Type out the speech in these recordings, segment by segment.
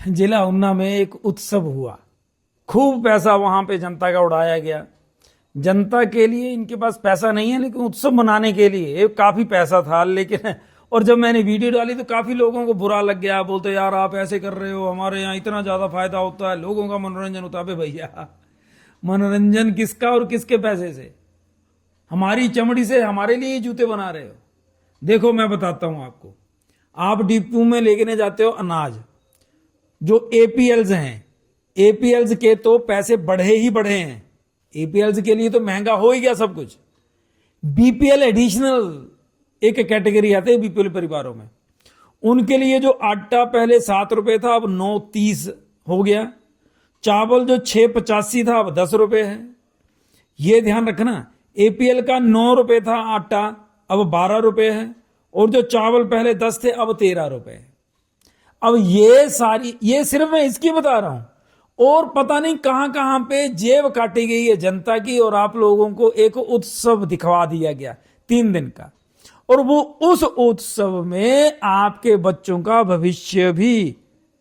जिला ऊना में एक उत्सव हुआ, खूब पैसा वहां पे जनता का उड़ाया गया। जनता के लिए इनके पास पैसा नहीं है, लेकिन उत्सव मनाने के लिए काफी पैसा था। लेकिन और जब मैंने वीडियो डाली तो काफी लोगों को बुरा लग गया, बोलते यार आप ऐसे कर रहे हो, हमारे यहाँ इतना ज्यादा फायदा होता है, लोगों का मनोरंजन होता है। भैया मनोरंजन किसका और किसके पैसे से? हमारी चमड़ी से हमारे लिए जूते बना रहे हो। देखो मैं बताता हूं आपको, आप डिपू में लेके जाते हो अनाज, जो एपीएल्स हैं, एपीएल्स के तो पैसे बढ़े ही बढ़े हैं। एपीएल्स के लिए तो महंगा हो ही गया सब कुछ। बीपीएल एडिशनल एक कैटेगरी आते हैं बीपीएल परिवारों में, उनके लिए जो आटा पहले 7 रुपए था अब 9.30 हो गया। चावल जो 6.85 था अब 10 रुपए है। ये ध्यान रखना, एपीएल का 9 रुपए था आटा, अब 12 रुपए है। और जो चावल पहले 10 थे अब 13 रुपए है। अब ये सिर्फ मैं इसकी बता रहा हूं, और पता नहीं कहां कहां पे जेब काटी गई है जनता की, और आप लोगों को एक उत्सव दिखवा दिया गया 3 दिन का। और वो उस उत्सव में आपके बच्चों का भविष्य भी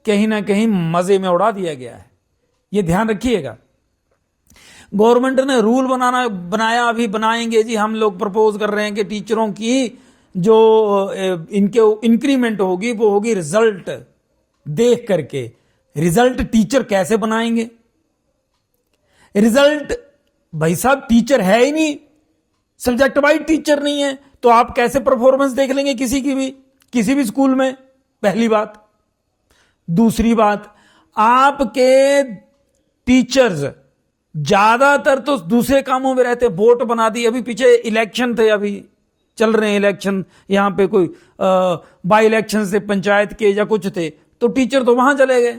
कहीं ना कहीं मजे में उड़ा दिया गया है। ये ध्यान रखिएगा। गवर्नमेंट ने रूल बनाया, अभी बनाएंगे जी। हम लोग प्रपोज कर रहे हैं कि टीचरों की जो इनके इंक्रीमेंट होगी वो होगी रिजल्ट देख करके। रिजल्ट टीचर कैसे बनाएंगे? रिजल्ट भाई साहब टीचर है ही नहीं, सब्जेक्ट वाइज टीचर नहीं है, तो आप कैसे परफॉर्मेंस देख लेंगे किसी भी स्कूल में? पहली बात। दूसरी बात, आपके टीचर्स ज्यादातर तो दूसरे कामों में रहते। वोट बना दी, अभी पीछे इलेक्शन थे, अभी चल रहे हैं इलेक्शन, यहां पे कोई बाई इलेक्शन थे पंचायत के या कुछ थे, तो टीचर तो वहां चले गए।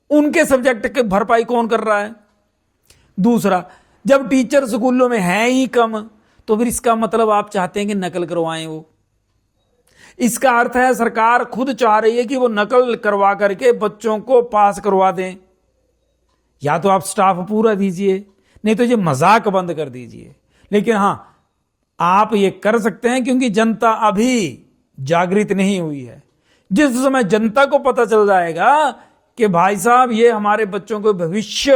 उनके सब्जेक्ट की भरपाई कौन कर रहा है? दूसरा, जब टीचर स्कूलों में है ही कम, तो फिर इसका मतलब आप चाहते हैं कि नकल करवाएं वो। इसका अर्थ है सरकार खुद चाह रही है कि वो नकल करवा करके बच्चों को पास करवा दें। या तो आप स्टाफ पूरा दीजिए, नहीं तो ये मजाक बंद कर दीजिए। लेकिन हां, आप ये कर सकते हैं क्योंकि जनता अभी जागृत नहीं हुई है। जिस समय जनता को पता चल जाएगा कि भाई साहब ये हमारे बच्चों के भविष्य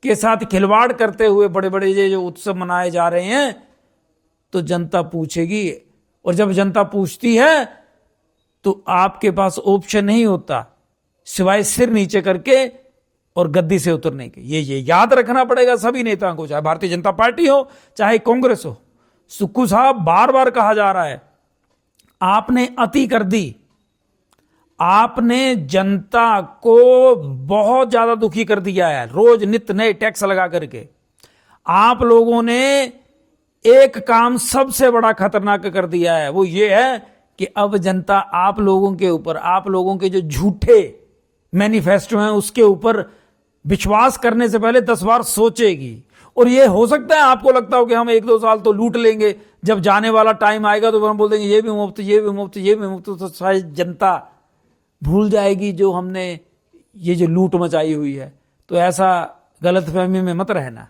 के साथ खिलवाड़ करते हुए बड़े बड़े ये जो उत्सव मनाए जा रहे हैं, तो जनता पूछेगी। और जब जनता पूछती है तो आपके पास ऑप्शन नहीं होता सिवाय सिर नीचे करके और गद्दी से उतरने के। ये याद रखना पड़ेगा सभी नेताओं को, चाहे भारतीय जनता पार्टी हो चाहे कांग्रेस हो। सुक्खू साहब, बार बार कहा जा रहा है आपने अति कर दी, आपने जनता को बहुत ज्यादा दुखी कर दिया है। रोज नित्य नए टैक्स लगा करके आप लोगों ने एक काम सबसे बड़ा खतरनाक कर दिया है, वो ये है कि अब जनता आप लोगों के ऊपर, आप लोगों के जो झूठे मैनिफेस्टो हैं उसके ऊपर विश्वास करने से पहले 10 बार सोचेगी। और ये हो सकता है आपको लगता हो कि हम 1-2 साल तो लूट लेंगे, जब जाने वाला टाइम आएगा तो हम बोल देंगे ये भी मुफ्त, ये भी मुफ्त, ये भी मुफ्त, तो शायद जनता भूल जाएगी जो हमने ये जो लूट मचाई हुई है। तो ऐसा गलतफहमी में मत रहना।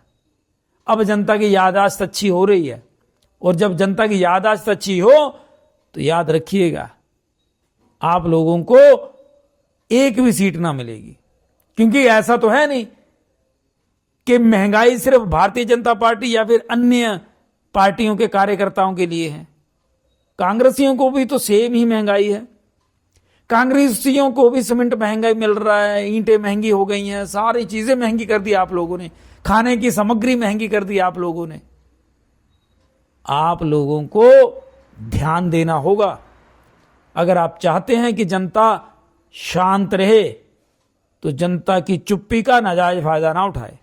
अब जनता की याददाश्त अच्छी हो रही है, और जब जनता की याददाश्त अच्छी हो तो याद रखिएगा आप लोगों को एक भी सीट ना मिलेगी। क्योंकि ऐसा तो है नहीं कि महंगाई सिर्फ भारतीय जनता पार्टी या फिर अन्य पार्टियों के कार्यकर्ताओं के लिए है। कांग्रेसियों को भी तो सेम ही महंगाई है। कांग्रेसियों को भी सीमेंट महंगाई मिल रहा है, ईंटें महंगी हो गई हैं, सारी चीजें महंगी कर दी आप लोगों ने, खाने की सामग्री महंगी कर दी आप लोगों ने। आप लोगों को ध्यान देना होगा अगर आप चाहते हैं कि जनता शांत रहे, तो जनता की चुप्पी का नाजायज फायदा ना उठाए।